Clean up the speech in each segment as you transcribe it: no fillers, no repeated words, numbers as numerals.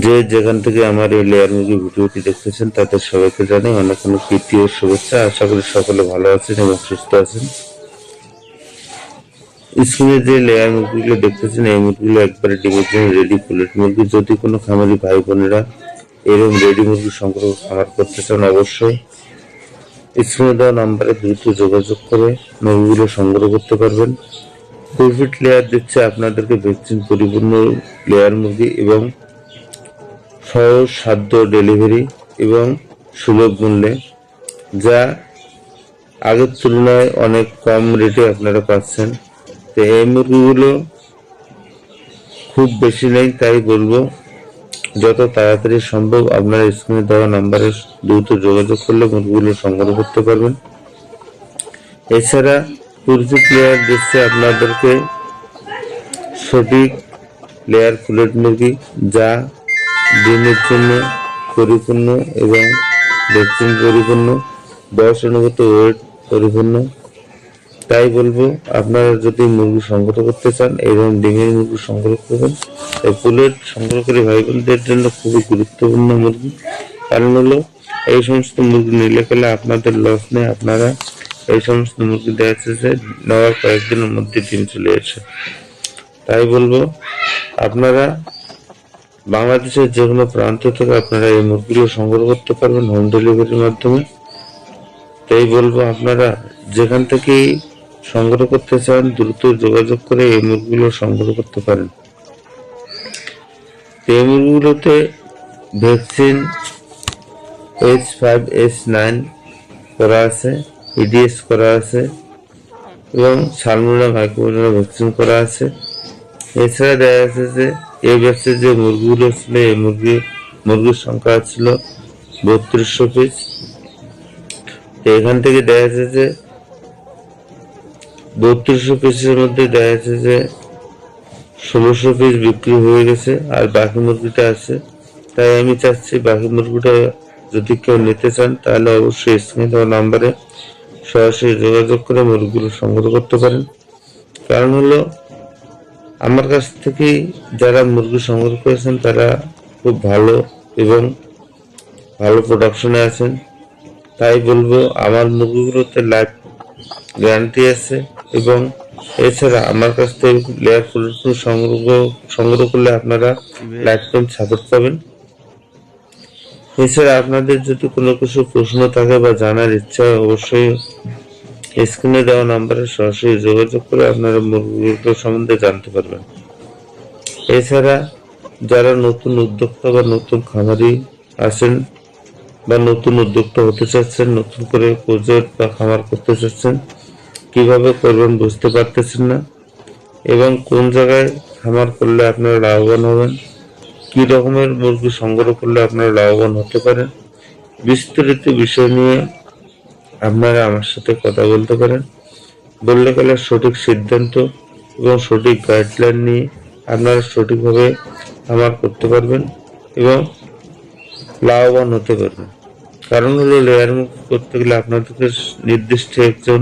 যে যেখান থেকে আমার এই লেয়ার মুরগি ভিডিওটি দেখতেছেন তাদের সবাইকে জানাই অনেক অনেক প্রীতি ও শুভেচ্ছা। আশা করি সকলে ভালো আছেন এবং সুস্থ আছেন। স্ক্রিনে যে লেয়ার মুরগিগুলো দেখতেছেন এই মুরগিগুলো একবারে ডিমের জন্য রেডি পুলেট মুরগি। যদি কোনো খামারি ভাই বোনেরা এরকম রেডি মুরগি সংগ্রহ খামার করতে চান, অবশ্যই স্ক্রিনে দেওয়া নাম্বারে দ্রুত যোগাযোগ করে মুরগিগুলো সংগ্রহ করতে পারবেন। ফুলফিট লেয়ার দিচ্ছে আপনাদেরকে ভ্যাকসিন পরিপূর্ণ লেয়ার মুরগি এবং সহজ সাধ্য ডেলিভারি এবং সুলভ মূল্যে, যা আগের তুলনায় অনেক কম রেটে আপনারা পাচ্ছেন। তো এই মুরগিগুলো খুব বেশি নেই, তাই বলবো যত তাড়াতাড়ি সম্ভব আপনারা স্ক্রিনে দেওয়া নাম্বারে দ্রুত যোগাযোগ করলে মুরগিগুলো সংগ্রহ করতে পারবেন। এছাড়া ফুলফিট লেয়ার দিচ্ছে আপনাদেরকে সঠিক লেয়ার ফুলেট মুরগি, যা ডিমের জন্য পরিপূর্ণ এবং ভ্যাকসিন পরিপূর্ণ, বয়স অনুগত ওয়েট পরিপূর্ণ। তাই বলবো আপনারা যদি মুরগি সংগ্রহ করতে চান, এরকম ডিমের মুরগি সংগ্রহ করবেন। এই পুলেট সংগ্রহকারী ভাই বোনদের জন্য খুবই গুরুত্বপূর্ণ মুরগি। কারণ হলো এই সমস্ত মুরগি নিলে গেলে আপনাদের লস নেই। আপনারা এই সমস্ত মুরগি দেখা যাচ্ছে যে নেওয়ার কয়েকদিনের মধ্যে ডিম চলে আসে। তাই বলবো আপনারা বাংলাদেশের যে কোনো প্রান্ত থেকে আপনারা এই মুরগিগুলো সংগ্রহ করতে পারবেন হোম ডেলিভারির মাধ্যমে। তাই বলবো আপনারা যেখান থেকেই সংগ্রহ করতে চান দ্রুত যোগাযোগ করে এই মুরগিগুলো সংগ্রহ করতে পারেন। এই মুরগিগুলোতে ভ্যাকসিন H5H9 করা আছে, EDS করা আছে এবং সালমোনেলা মাইক্রোবায়োলজি ভ্যাকসিন করা আছে। এছাড়া দেখা যাচ্ছে যে এই ব্যাচের যে মুরগিগুলো ছিল এই মুরগির সংখ্যা ছিল 3200 পিস। এখান থেকে দেখা যাচ্ছে যে 3200 পিসের মধ্যে দেখা যাচ্ছে যে 1600 পিস বিক্রি হয়ে গেছে, আর বাকি মুরগিটা আছে। তাই আমি চাচ্ছি বাকি মুরগিটা যদি কেউ নিতে চান তাহলে অবশ্যই স্ক্রিনে দেওয়া নাম্বারে সরাসরি যোগাযোগ করে মুরগিগুলো সংগ্রহ করতে পারেন। কারণ হলো আমার কাছ থেকে যারা মুরগি সংগ্রহ করেছেন তারা খুব ভালো এবং ভালো প্রোডাকশনে আছেন। তাই বলবো আমার মুরগিগুলোতে লাইফ গ্যারান্টি আছে এবং এছাড়া আমার কাছ থেকে লেয়ার ফুল সংগ্রহ করলে আপনারা লাইফ টাইম সাপোর্ট পাবেন। এছাড়া আপনাদের যদি কোনো কিছু প্রশ্ন থাকে বা জানার ইচ্ছা হয় অবশ্যই স্ক্রিনে দেওয়া নাম্বারে সরাসরি যোগাযোগ করে আপনারা মুরগিগুলো সম্বন্ধে জানতে পারবেন। এছাড়া যারা নতুন উদ্যোক্তা বা নতুন খামারি আছেন বা নতুন উদ্যোক্তা হতে চাচ্ছেন, নতুন করে প্রজেক্ট বা খামার করতে চাচ্ছেন, কিভাবে করবেন বুঝতে পারতেছেন না এবং কোন জায়গায় খামার করলে আপনারা লাভবান হবেন, কি রকমের মুরগি সংগ্রহ করলে আপনারা লাভবান হতে পারেন, বিস্তারিত বিষয় নিয়ে আপনারা আমার সাথে কথা বলতে পারেন। বললে গেলে সঠিক সিদ্ধান্ত এবং সঠিক গাইডলাইন নিয়ে আপনারা সঠিকভাবে খামার করতে পারবেন এবং লাভবান হতে পারবেন। কারণ হলো লেয়ার মুরগি করতে গেলে আপনাদেরকে নির্দিষ্ট একজন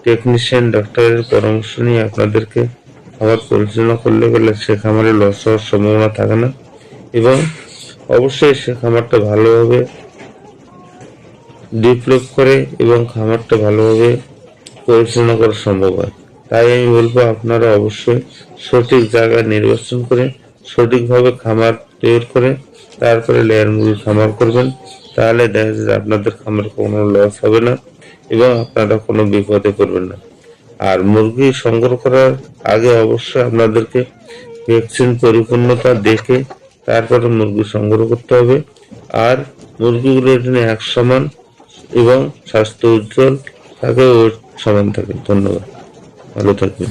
টেকনিশিয়ান ডাক্তারের পরামর্শ নিয়ে আপনাদেরকে খামার পরিচালনা করলে গেলে সে খামারে লস হওয়ার সম্ভাবনা থাকে না এবং অবশ্যই সে খামারটা ভালোভাবে ডেভেলপ করে এবং খামারটা ভালোভাবে পরিচালনা করা সম্ভব হয়। তাই আমি বলবো আপনারা অবশ্যই সঠিক জায়গা নির্বাচন করে সঠিকভাবে খামার তৈরি করে তারপরে লেয়ার মুরগি খামার করবেন। তাহলে দেখা যাচ্ছে আপনাদের খামার কোনো লস হবে না এবং আপনারা কোনো বিপদে পড়বেন না। আর মুরগি সংগ্রহ করার আগে অবশ্যই আপনাদেরকে ভ্যাকসিন পরিপূর্ণতা দেখে তারপরে মুরগি সংগ্রহ করতে হবে। আর মুরগিগুলোর জন্য এক সমান এবং স্বাস্থ্য উজ্জ্বল থাকে ও সমান থাকে। ধন্যবাদ, ভালো থাকবেন।